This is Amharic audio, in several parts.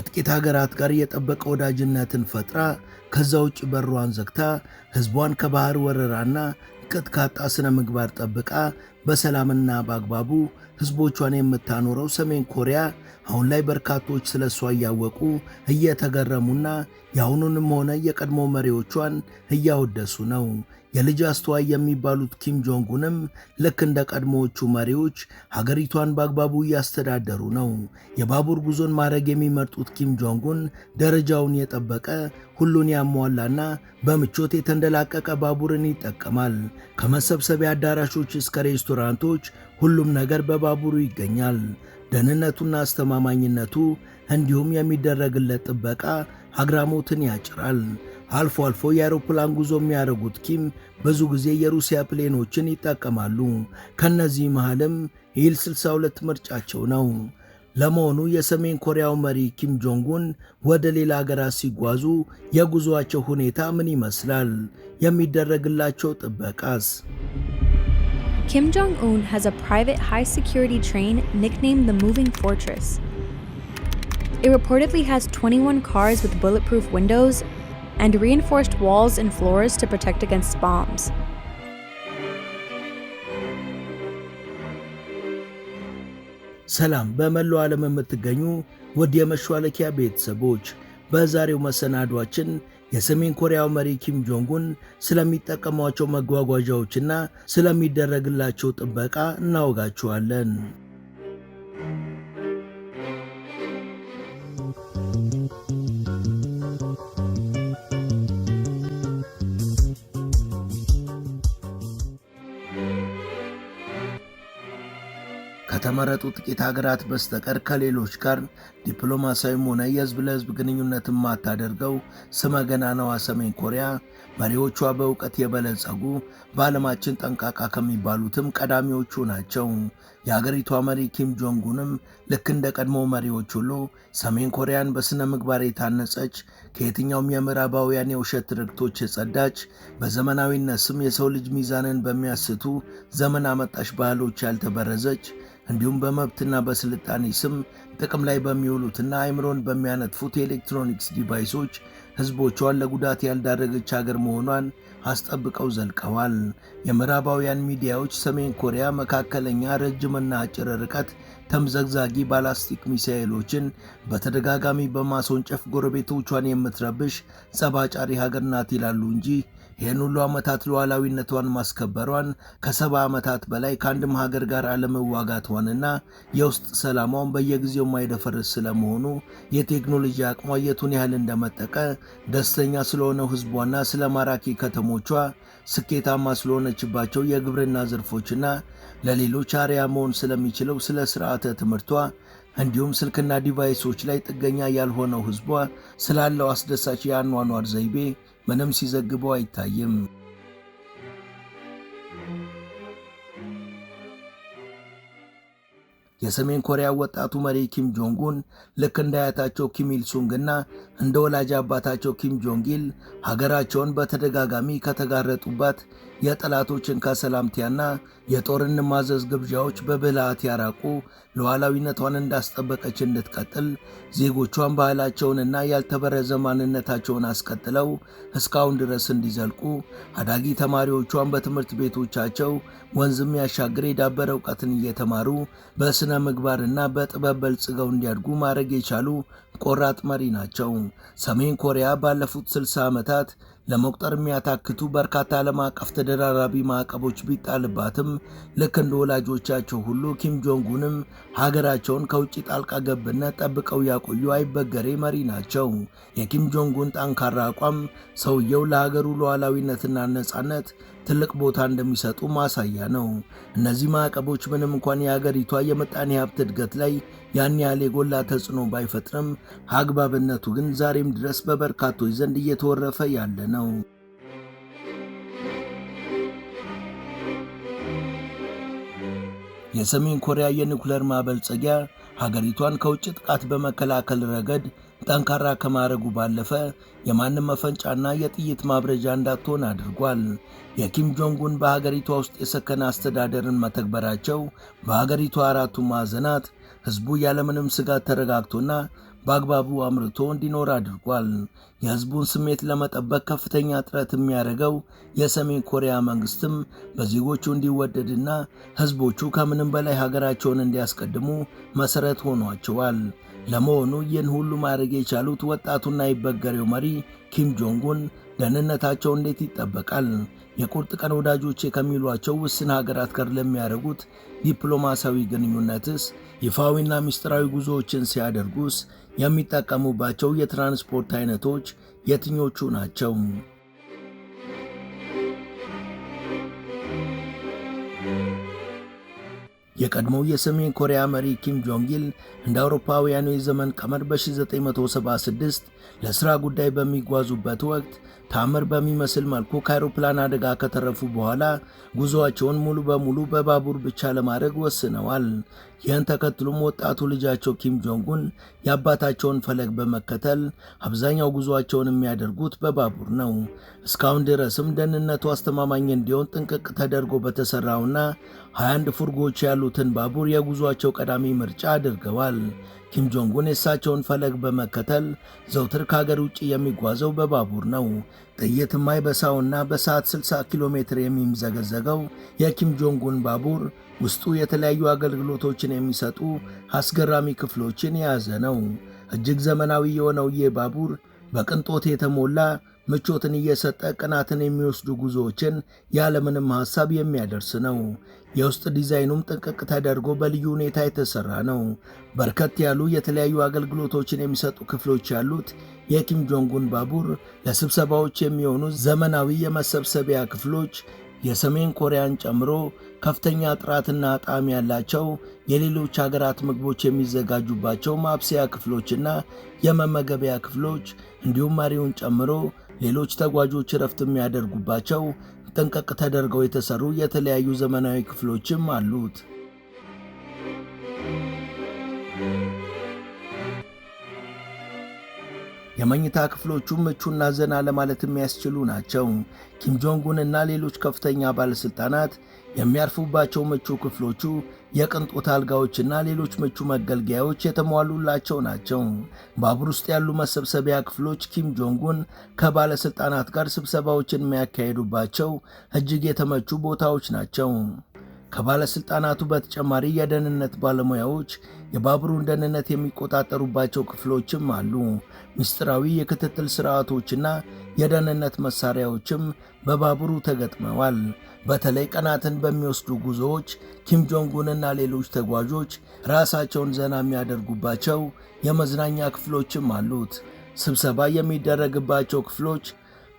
ከጥቂት ሀገራት ጋር የጠበቀ ወዳጅነትን ፈጥራ ከዛ ውጭ በሯን ዘግታ ሕዝቧን ከባህር ወረራና ቅጥቃጣ ስነ ምግባር ጠብቃ በሰላምና በአግባቡ ሕዝቦቿን የምታኖረው ሰሜን ኮሪያ አሁን ላይ በርካቶች ስለሷ እያወቁ እየተገረሙና የአሁኑንም ሆነ የቀድሞ መሪዎቿን እያወደሱ ነው። የልጅ አስተዋይ የሚባሉት ኪም ጆንጉንም ልክ እንደ ቀድሞዎቹ መሪዎች ሀገሪቷን በአግባቡ እያስተዳደሩ ነው። የባቡር ጉዞን ማድረግ የሚመርጡት ኪም ጆንጉን ደረጃውን የጠበቀ ሁሉን ያሟላና በምቾት የተንደላቀቀ ባቡርን ይጠቀማል። ከመሰብሰቢያ አዳራሾች እስከ ሬስቶራንቶች ሁሉም ነገር በባቡሩ ይገኛል። ደህንነቱና አስተማማኝነቱ እንዲሁም የሚደረግለት ጥበቃ አግራሞትን ያጭራል። አልፎ አልፎ የአውሮፕላን ጉዞ የሚያደርጉት ኪም ብዙ ጊዜ የሩሲያ ፕሌኖችን ይጠቀማሉ። ከነዚህ መሃልም ኢል 62 ምርጫቸው ነው። ለመሆኑ የሰሜን ኮሪያው መሪ ኪም ጆንጉን ወደ ሌላ ሀገራት ሲጓዙ የጉዞአቸው ሁኔታ ምን ይመስላል? የሚደረግላቸው ጥበቃስ? Kim Jong-un has a private high-security train nicknamed the Moving Fortress. It reportedly has 21 cars with bulletproof windows and reinforced walls and floors to protect against bombs. ሰላም በመላው ዓለም የምትገኙ ውድ የመሿለኪያ ቤተሰቦች፣ በዛሬው መሰናዷችን የሰሜን ኮሪያው መሪ ኪም ጆንጉን ስለሚጠቀሟቸው መጓጓዣዎችና ስለሚደረግላቸው ጥበቃ እናወጋችኋለን። ከተመረጡ ጥቂት ሀገራት በስተቀር ከሌሎች ጋር ዲፕሎማሲያዊም ሆነ የህዝብ ለህዝብ ግንኙነት የማታደርገው ስመ ገናናዋ ሰሜን ኮሪያ መሪዎቿ በእውቀት የበለጸጉ በዓለማችን ጠንቃቃ ከሚባሉትም ቀዳሚዎቹ ናቸው። የሀገሪቷ መሪ ኪም ጆንጉንም ልክ እንደ ቀድሞ መሪዎች ሁሉ ሰሜን ኮሪያን በሥነ ምግባር የታነጸች ከየትኛውም የምዕራባውያን የውሸት ትርክቶች የጸዳች በዘመናዊነት ስም የሰው ልጅ ሚዛንን በሚያስቱ ዘመን አመጣሽ ባህሎች ያልተበረዘች እንዲሁም በመብትና በስልጣኔ ስም ጥቅም ላይ በሚውሉትና አእምሮን በሚያነጥፉት የኤሌክትሮኒክስ ዲቫይሶች ህዝቦቿን ለጉዳት ያልዳረገች ሀገር መሆኗን አስጠብቀው ዘልቀዋል። የምዕራባውያን ሚዲያዎች ሰሜን ኮሪያ መካከለኛ፣ ረጅምና አጭር ርቀት ተምዘግዛጊ ባላስቲክ ሚሳኤሎችን በተደጋጋሚ በማስወንጨፍ ጎረቤቶቿን የምትረብሽ ጸባጫሪ ሀገር ናት ይላሉ እንጂ ይህን ሁሉ ዓመታት ሉዓላዊነቷን ማስከበሯን ከ70 ዓመታት በላይ ከአንድም ሀገር ጋር አለመዋጋቷንና የውስጥ ሰላሟን በየጊዜው ማይደፈርስ ስለመሆኑ የቴክኖሎጂ አቅሟ የቱን ያህል እንደመጠቀ ደስተኛ ስለሆነው ህዝቧና ስለ ማራኪ ከተሞቿ ስኬታማ ስለሆነችባቸው የግብርና ዘርፎችና ለሌሎች አርያ መሆን ስለሚችለው ስለ ስርዓተ ትምህርቷ እንዲሁም ስልክና ዲቫይሶች ላይ ጥገኛ ያልሆነው ህዝቧ ስላለው አስደሳች የአኗኗር ዘይቤ ምንም ሲዘግበው አይታይም። የሰሜን ኮሪያ ወጣቱ መሪ ኪም ጆንጉን ልክ እንደ አያታቸው ኪም ኢል ሱንግና እንደ ወላጅ አባታቸው ኪም ጆንግ ኢል ሀገራቸውን በተደጋጋሚ ከተጋረጡባት የጠላቶችን ከሰላምቲያና የጦርን ማዘዝ ግብዣዎች በብልሃት ያራቁ ሉዓላዊነቷን እንዳስጠበቀች እንድትቀጥል ዜጎቿን ባህላቸውንና ያልተበረዘ ማንነታቸውን አስቀጥለው እስካሁን ድረስ እንዲዘልቁ አዳጊ ተማሪዎቿን በትምህርት ቤቶቻቸው ወንዝም ያሻግር የዳበረ እውቀትን እየተማሩ በስነ ምግባርና በጥበብ በልጽገው እንዲያድጉ ማድረግ የቻሉ ቆራጥ መሪ ናቸው። ሰሜን ኮሪያ ባለፉት 60 ዓመታት ለመቁጠር የሚያታክቱ በርካታ ዓለም አቀፍ ተደራራቢ ማዕቀቦች ቢጣልባትም ልክ እንደ ወላጆቻቸው ሁሉ ኪም ጆንጉንም ሀገራቸውን ከውጭ ጣልቃ ገብነት ጠብቀው ያቆዩ አይበገሬ መሪ ናቸው። የኪም ጆንጉን ጠንካራ አቋም ሰውየው ለሀገሩ ሉዓላዊነትና ነጻነት ትልቅ ቦታ እንደሚሰጡ ማሳያ ነው። እነዚህ ማዕቀቦች ምንም እንኳን የሀገሪቷ የምጣኔ ሀብት እድገት ላይ ያን ያህል የጎላ ተጽዕኖ ባይፈጥርም አግባብነቱ ግን ዛሬም ድረስ በበርካቶች ዘንድ እየተወረፈ ያለ ነው። የሰሜን ኮሪያ የኒኩለር ማበልጸጊያ ሀገሪቷን ከውጭ ጥቃት በመከላከል ረገድ ጠንካራ ከማድረጉ ባለፈ የማንም መፈንጫና የጥይት ማብረጃ እንዳትሆን አድርጓል። የኪም ጆንጉን በሀገሪቷ ውስጥ የሰከነ አስተዳደርን መተግበራቸው በሀገሪቷ አራቱ ማዕዘናት ህዝቡ ያለምንም ስጋት ተረጋግቶና በአግባቡ አምርቶ እንዲኖር አድርጓል። የህዝቡን ስሜት ለመጠበቅ ከፍተኛ ጥረት የሚያደርገው የሰሜን ኮሪያ መንግስትም በዜጎቹ እንዲወደድና ህዝቦቹ ከምንም በላይ ሀገራቸውን እንዲያስቀድሙ መሰረት ሆኗቸዋል። ለመሆኑ ይህን ሁሉ ማድረግ የቻሉት ወጣቱና ይበገሬው መሪ ኪም ጆንግ ኡን ደህንነታቸው እንዴት ይጠበቃል? የቁርጥ ቀን ወዳጆቼ ከሚሏቸው ውስን ሀገራት ጋር ለሚያደርጉት ዲፕሎማሲያዊ ግንኙነትስ ይፋዊና ምስጢራዊ ጉዞዎችን ሲያደርጉስ የሚጠቀሙባቸው የትራንስፖርት አይነቶች የትኞቹ ናቸው? የቀድሞው የሰሜን ኮሪያ መሪ ኪም ጆንግ ኢል እንደ አውሮፓውያኑ የዘመን ቀመር በ1976 ለሥራ ጉዳይ በሚጓዙበት ወቅት ታምር በሚመስል መልኩ ከአውሮፕላን አደጋ ከተረፉ በኋላ ጉዞአቸውን ሙሉ በሙሉ በባቡር ብቻ ለማድረግ ወስነዋል። ይህን ተከትሎም ወጣቱ ልጃቸው ኪም ጆንግ ኡን የአባታቸውን ፈለግ በመከተል አብዛኛው ጉዞአቸውን የሚያደርጉት በባቡር ነው። እስካሁን ድረስም ደህንነቱ አስተማማኝ እንዲሆን ጥንቅቅ ተደርጎ በተሰራውና 21 ፉርጎች ያሉትን ባቡር የጉዞአቸው ቀዳሚ ምርጫ አድርገዋል። ኪም ጆንግ ኡን የእሳቸውን ፈለግ በመከተል ዘውትር ከሀገር ውጭ የሚጓዘው በባቡር ነው። ጥይት የማይበሳውና በሰዓት 60 ኪሎ ሜትር የሚምዘገዘገው የኪም ጆንግ ኡን ባቡር ውስጡ የተለያዩ አገልግሎቶችን የሚሰጡ አስገራሚ ክፍሎችን የያዘ ነው። እጅግ ዘመናዊ የሆነው ይህ ባቡር በቅንጦት የተሞላ ምቾትን እየሰጠ ቀናትን የሚወስዱ ጉዞዎችን ያለምንም ሐሳብ የሚያደርስ ነው። የውስጥ ዲዛይኑም ጥንቅቅ ተደርጎ በልዩ ሁኔታ የተሰራ ነው። በርከት ያሉ የተለያዩ አገልግሎቶችን የሚሰጡ ክፍሎች ያሉት የኪም ጆንግ ኡን ባቡር ለስብሰባዎች የሚሆኑ ዘመናዊ የመሰብሰቢያ ክፍሎች፣ የሰሜን ኮሪያን ጨምሮ ከፍተኛ ጥራትና ጣዕም ያላቸው የሌሎች ሀገራት ምግቦች የሚዘጋጁባቸው ማብሰያ ክፍሎችና የመመገቢያ ክፍሎች እንዲሁም መሪውን ጨምሮ ሌሎች ተጓዦች ረፍት የሚያደርጉባቸው ጥንቅቅ ተደርገው የተሰሩ የተለያዩ ዘመናዊ ክፍሎችም አሉት። የመኝታ ክፍሎቹ ምቹና ዘና ለማለት የሚያስችሉ ናቸው። ኪም ጆንግ ኡን እና ሌሎች ከፍተኛ ባለሥልጣናት የሚያርፉባቸው ምቹ ክፍሎቹ የቅንጦት አልጋዎችና ሌሎች ምቹ መገልገያዎች የተሟሉላቸው ናቸው። ባቡር ውስጥ ያሉ መሰብሰቢያ ክፍሎች ኪም ጆንግ ኡን ከባለሥልጣናት ጋር ስብሰባዎችን የሚያካሂዱባቸው እጅግ የተመቹ ቦታዎች ናቸው። ከባለሥልጣናቱ በተጨማሪ የደህንነት ባለሙያዎች የባቡሩን ደህንነት የሚቆጣጠሩባቸው ክፍሎችም አሉ። ምስጢራዊ የክትትል ሥርዓቶችና የደህንነት መሣሪያዎችም በባቡሩ ተገጥመዋል። በተለይ ቀናትን በሚወስዱ ጉዞዎች ኪም ጆንግ ኡንና ሌሎች ተጓዦች ራሳቸውን ዘና የሚያደርጉባቸው የመዝናኛ ክፍሎችም አሉት። ስብሰባ የሚደረግባቸው ክፍሎች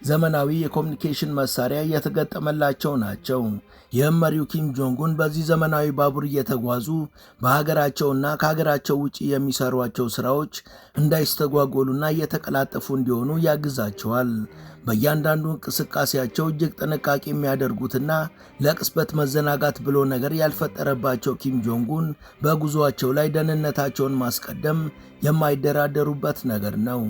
ዘመናዊ የኮሚኒኬሽን መሳሪያ የተገጠመላቸው ናቸው። ይህም መሪው ኪም ጆንግ ኡን በዚህ ዘመናዊ ባቡር እየተጓዙ በሀገራቸውና ከሀገራቸው ውጭ የሚሰሯቸው ሥራዎች እንዳይስተጓጎሉና እየተቀላጠፉ እንዲሆኑ ያግዛቸዋል። በእያንዳንዱ እንቅስቃሴያቸው እጅግ ጥንቃቄ የሚያደርጉትና ለቅጽበት መዘናጋት ብሎ ነገር ያልፈጠረባቸው ኪም ጆንግ ኡን በጉዞአቸው ላይ ደህንነታቸውን ማስቀደም የማይደራደሩበት ነገር ነው።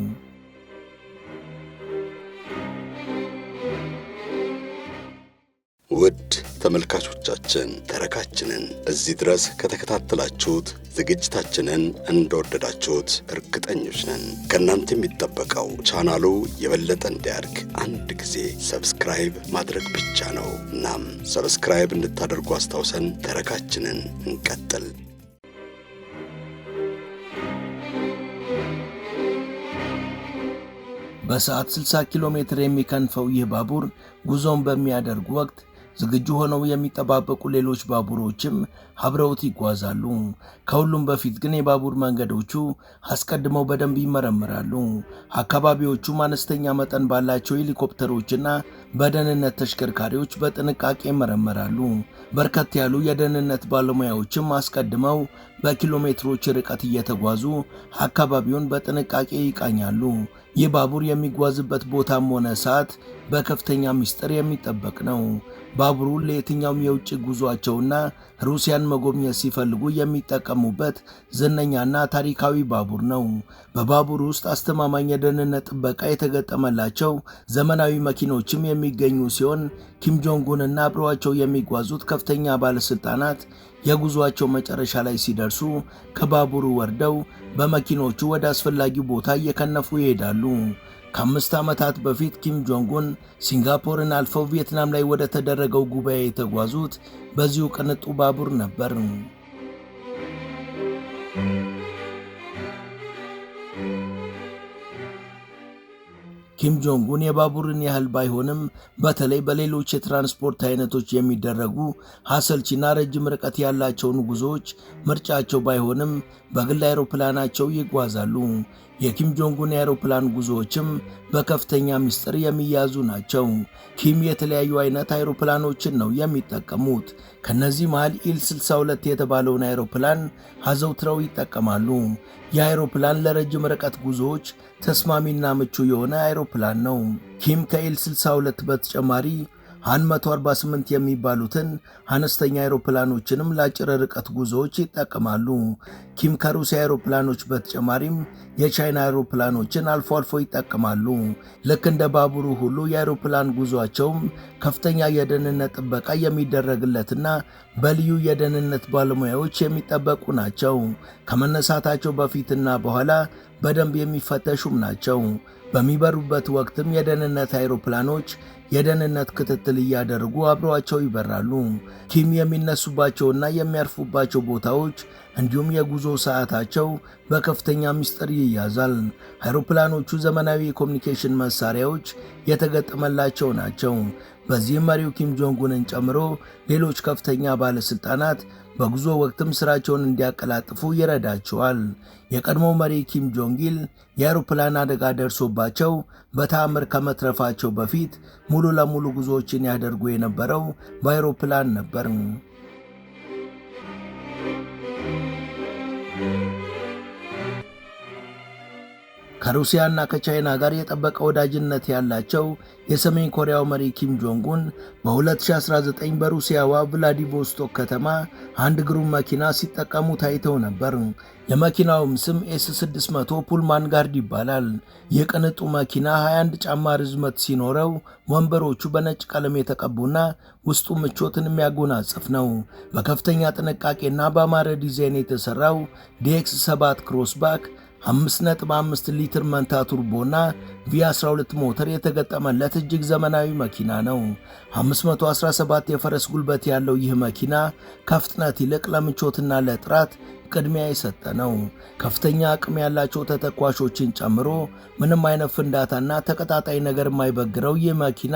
ውድ ተመልካቾቻችን ተረካችንን እዚህ ድረስ ከተከታተላችሁት ዝግጅታችንን እንደወደዳችሁት እርግጠኞች ነን። ከእናንተ የሚጠበቀው ቻናሉ የበለጠ እንዲያድግ አንድ ጊዜ ሰብስክራይብ ማድረግ ብቻ ነው። እናም ሰብስክራይብ እንድታደርጉ አስታውሰን ተረካችንን እንቀጥል። በሰዓት 60 ኪሎ ሜትር የሚከንፈው ይህ ባቡር ጉዞን በሚያደርጉ ወቅት ዝግጁ ሆነው የሚጠባበቁ ሌሎች ባቡሮችም አብረውት ይጓዛሉ። ከሁሉም በፊት ግን የባቡር መንገዶቹ አስቀድመው በደንብ ይመረምራሉ። አካባቢዎቹም አነስተኛ መጠን ባላቸው ሄሊኮፕተሮችና በደህንነት ተሽከርካሪዎች በጥንቃቄ ይመረመራሉ። በርከት ያሉ የደህንነት ባለሙያዎችም አስቀድመው በኪሎ ሜትሮች ርቀት እየተጓዙ አካባቢውን በጥንቃቄ ይቃኛሉ። ይህ ባቡር የሚጓዝበት ቦታም ሆነ ሰዓት በከፍተኛ ምስጢር የሚጠበቅ ነው። ባቡሩ ለየትኛውም የውጭ ጉዟቸውና ሩሲያን መጎብኘት ሲፈልጉ የሚጠቀሙበት ዝነኛና ታሪካዊ ባቡር ነው። በባቡር ውስጥ አስተማማኝ የደህንነት ጥበቃ የተገጠመላቸው ዘመናዊ መኪኖችም የሚገኙ ሲሆን ኪም ጆንግ ኡንና አብረዋቸው የሚጓዙት ከፍተኛ ባለስልጣናት የጉዟቸው መጨረሻ ላይ ሲደርሱ ከባቡሩ ወርደው በመኪኖቹ ወደ አስፈላጊው ቦታ እየከነፉ ይሄዳሉ። ከ5 ዓመታት በፊት ኪም ጆንግ ኡን ሲንጋፖርን አልፈው ቪየትናም ላይ ወደ ተደረገው ጉባኤ የተጓዙት በዚሁ ቅንጡ ባቡር ነበር። ኪም ጆንግ ኡን የባቡርን ያህል ባይሆንም በተለይ በሌሎች የትራንስፖርት አይነቶች የሚደረጉ አሰልቺና ረጅም ርቀት ያላቸውን ጉዞዎች ምርጫቸው ባይሆንም በግል አይሮፕላናቸው ይጓዛሉ። የኪም ጆንግ ኡን የአይሮፕላን ጉዞዎችም በከፍተኛ ምስጢር የሚያዙ ናቸው። ኪም የተለያዩ አይነት አይሮፕላኖችን ነው የሚጠቀሙት። ከነዚህ መሃል ኢል-62 የተባለውን አይሮፕላን አዘውትረው ይጠቀማሉ። የአይሮፕላን ለረጅም ርቀት ጉዞዎች ተስማሚና ምቹ የሆነ አይሮፕላን ነው። ኪም ከኢል-62 በተጨማሪ 148 የሚባሉትን አነስተኛ አይሮፕላኖችንም ለአጭር ርቀት ጉዞዎች ይጠቀማሉ። ኪም ከሩሲያ አይሮፕላኖች በተጨማሪም የቻይና አይሮፕላኖችን አልፎ አልፎ ይጠቀማሉ። ልክ እንደ ባቡሩ ሁሉ የአይሮፕላን ጉዞአቸውም ከፍተኛ የደህንነት ጥበቃ የሚደረግለትና በልዩ የደህንነት ባለሙያዎች የሚጠበቁ ናቸው። ከመነሳታቸው በፊትና በኋላ በደንብ የሚፈተሹም ናቸው። በሚበሩበት ወቅትም የደህንነት አይሮፕላኖች የደህንነት ክትትል እያደረጉ አብረዋቸው ይበራሉ። ኪም የሚነሱባቸውና የሚያርፉባቸው ቦታዎች እንዲሁም የጉዞ ሰዓታቸው በከፍተኛ ምስጢር ይያዛል። አይሮፕላኖቹ ዘመናዊ የኮሚኒኬሽን መሳሪያዎች የተገጠመላቸው ናቸው። በዚህም መሪው ኪም ጆንግ ኡንን ጨምሮ ሌሎች ከፍተኛ ባለስልጣናት በጉዞ ወቅትም ስራቸውን እንዲያቀላጥፉ ይረዳቸዋል። የቀድሞው መሪ ኪም ጆንግ ኢል የአውሮፕላን አደጋ ደርሶባቸው በተአምር ከመትረፋቸው በፊት ሙሉ ለሙሉ ጉዞዎችን ያደርጉ የነበረው በአውሮፕላን ነበር። ከሩሲያና ከቻይና ጋር የጠበቀ ወዳጅነት ያላቸው የሰሜን ኮሪያው መሪ ኪም ጆንግ ኡን በ2019 በሩሲያዋ ቭላዲቮስቶክ ከተማ አንድ ግሩም መኪና ሲጠቀሙ ታይተው ነበር። የመኪናውም ስም ኤስ600 ፑልማን ጋርድ ይባላል። የቅንጡ መኪና 21 ጫማ ርዝመት ሲኖረው ወንበሮቹ በነጭ ቀለም የተቀቡና ውስጡ ምቾትን የሚያጎናጽፍ ነው። በከፍተኛ ጥንቃቄና በአማረ ዲዛይን የተሰራው DX7 ክሮስባክ 5.5 ሊትር መንታ ቱርቦና V12 ሞተር የተገጠመለት እጅግ ዘመናዊ መኪና ነው። 517 የፈረስ ጉልበት ያለው ይህ መኪና ከፍጥነት ይልቅ ለምቾትና ለጥራት ቅድሚያ የሰጠ ነው። ከፍተኛ አቅም ያላቸው ተተኳሾችን ጨምሮ ምንም አይነት ፍንዳታና ተቀጣጣይ ነገር የማይበግረው ይህ መኪና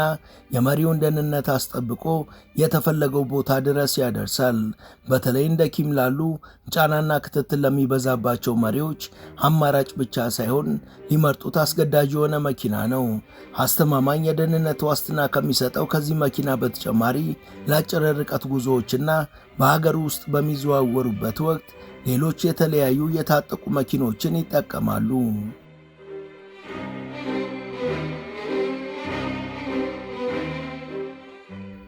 የመሪውን ደህንነት አስጠብቆ የተፈለገው ቦታ ድረስ ያደርሳል። በተለይ እንደ ኪም ላሉ ጫናና ክትትል ለሚበዛባቸው መሪዎች አማራጭ ብቻ ሳይሆን ሊመርጡት አስገዳጅ የሆነ መኪና ነው። አስተማማኝ የደህንነት ዋስትና ከሚሰጠው ከዚህ መኪና በተጨማሪ ለአጭር ርቀት ጉዞዎችና በሀገር ውስጥ በሚዘዋወሩበት ወቅት ሌሎች የተለያዩ የታጠቁ መኪኖችን ይጠቀማሉ።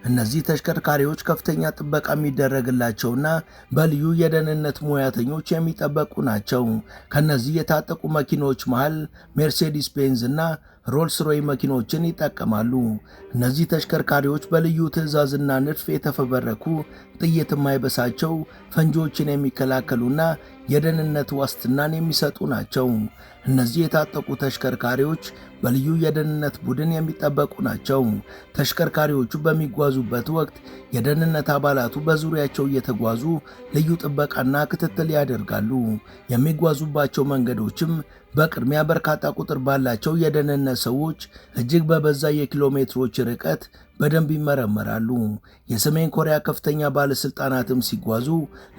እነዚህ ተሽከርካሪዎች ከፍተኛ ጥበቃ የሚደረግላቸውና በልዩ የደህንነት ሙያተኞች የሚጠበቁ ናቸው። ከነዚህ የታጠቁ መኪኖች መሃል ሜርሴዲስ ቤንዝ እና ሮልስ ሮይ መኪኖችን ይጠቀማሉ። እነዚህ ተሽከርካሪዎች በልዩ ትዕዛዝና ንድፍ የተፈበረኩ ጥይት የማይበሳቸው ፈንጂዎችን የሚከላከሉና የደህንነት ዋስትናን የሚሰጡ ናቸው። እነዚህ የታጠቁ ተሽከርካሪዎች በልዩ የደህንነት ቡድን የሚጠበቁ ናቸው። ተሽከርካሪዎቹ በሚጓዙበት ወቅት የደህንነት አባላቱ በዙሪያቸው እየተጓዙ ልዩ ጥበቃና ክትትል ያደርጋሉ። የሚጓዙባቸው መንገዶችም በቅድሚያ በርካታ ቁጥር ባላቸው የደህንነት ሰዎች እጅግ በበዛ የኪሎ ሜትሮች ርቀት በደንብ ይመረመራሉ። የሰሜን ኮሪያ ከፍተኛ ባለስልጣናትም ሲጓዙ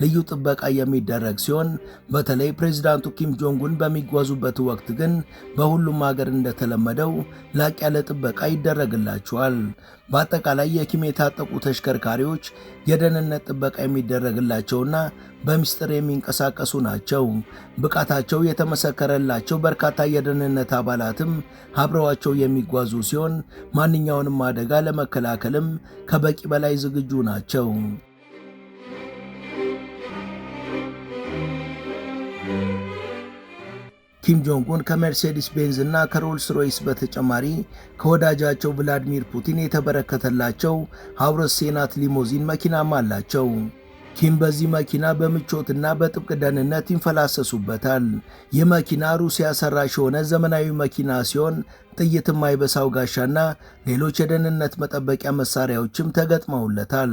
ልዩ ጥበቃ የሚደረግ ሲሆን በተለይ ፕሬዝዳንቱ ኪም ጆንግ ኡን በሚጓዙበት ወቅት ግን በሁሉም ሀገር እንደተለመደው ላቅ ያለ ጥበቃ ይደረግላቸዋል። በአጠቃላይ የኪም የታጠቁ ተሽከርካሪዎች የደህንነት ጥበቃ የሚደረግላቸውና በሚስጥር የሚንቀሳቀሱ ናቸው። ብቃታቸው የተመሰከረላቸው በርካታ የደህንነት አባላትም አብረዋቸው የሚጓዙ ሲሆን ማንኛውንም አደጋ ለመከላከልም ከበቂ በላይ ዝግጁ ናቸው። ኪም ጆንግ ኡን ከሜርሴዲስ ቤንዝ እና ከሮልስ ሮይስ በተጨማሪ ከወዳጃቸው ቭላዲሚር ፑቲን የተበረከተላቸው አውረስ ሴናት ሊሞዚን መኪናም አላቸው። ኪም በዚህ መኪና በምቾትና በጥብቅ ደህንነት ይንፈላሰሱበታል። ይህ መኪና ሩሲያ ሰራሽ የሆነ ዘመናዊ መኪና ሲሆን ጥይት የማይበሳው ጋሻና ሌሎች የደህንነት መጠበቂያ መሳሪያዎችም ተገጥመውለታል።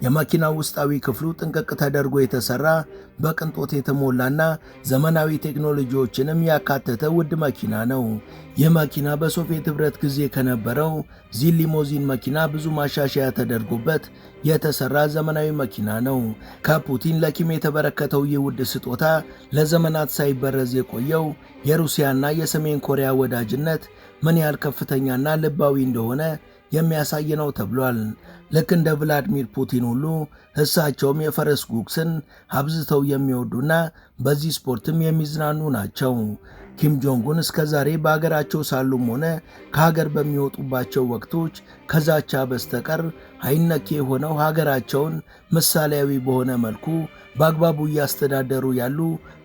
የመኪናው ውስጣዊ ክፍሉ ጥንቅቅ ተደርጎ የተሰራ በቅንጦት የተሞላና ዘመናዊ ቴክኖሎጂዎችንም ያካተተ ውድ መኪና ነው። ይህ መኪና በሶቪየት ኅብረት ጊዜ ከነበረው ዚል ሊሞዚን መኪና ብዙ ማሻሻያ ተደርጎበት የተሰራ ዘመናዊ መኪና ነው። ከፑቲን ለኪም የተበረከተው ይህ ውድ ስጦታ ለዘመናት ሳይበረዝ የቆየው የሩሲያና የሰሜን ኮሪያ ወዳጅነት ምን ያህል ከፍተኛና ልባዊ እንደሆነ የሚያሳይ ነው ተብሏል። ልክ እንደ ቭላዲሚር ፑቲን ሁሉ እሳቸውም የፈረስ ጉግስን አብዝተው የሚወዱና በዚህ ስፖርትም የሚዝናኑ ናቸው። ኪም ጆንግ ኡን እስከ ዛሬ በአገራቸው ሳሉም ሆነ ከሀገር በሚወጡባቸው ወቅቶች ከዛቻ በስተቀር አይነኬ የሆነው ሀገራቸውን ምሳሌያዊ በሆነ መልኩ በአግባቡ እያስተዳደሩ ያሉ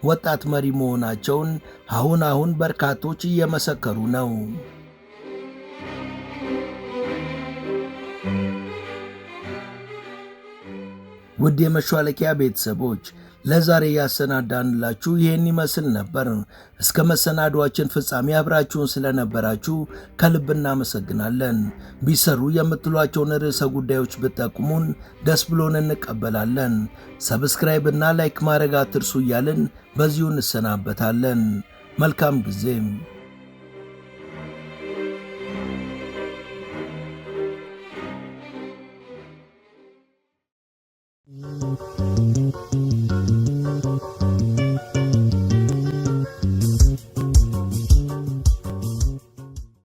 ወጣት መሪ መሆናቸውን አሁን በርካቶች እየመሰከሩ ነው። ውድ የመሿለኪያ ቤተሰቦች ለዛሬ ያሰናዳንላችሁ ይህን ይመስል ነበር። እስከ መሰናዷችን ፍጻሜ አብራችሁን ስለነበራችሁ ከልብ እናመሰግናለን። ቢሰሩ የምትሏቸውን ርዕሰ ጉዳዮች ብትጠቁሙን ደስ ብሎን እንቀበላለን። ሰብስክራይብ እና ላይክ ማድረግ አትርሱ እያልን በዚሁ እንሰናበታለን። መልካም ጊዜም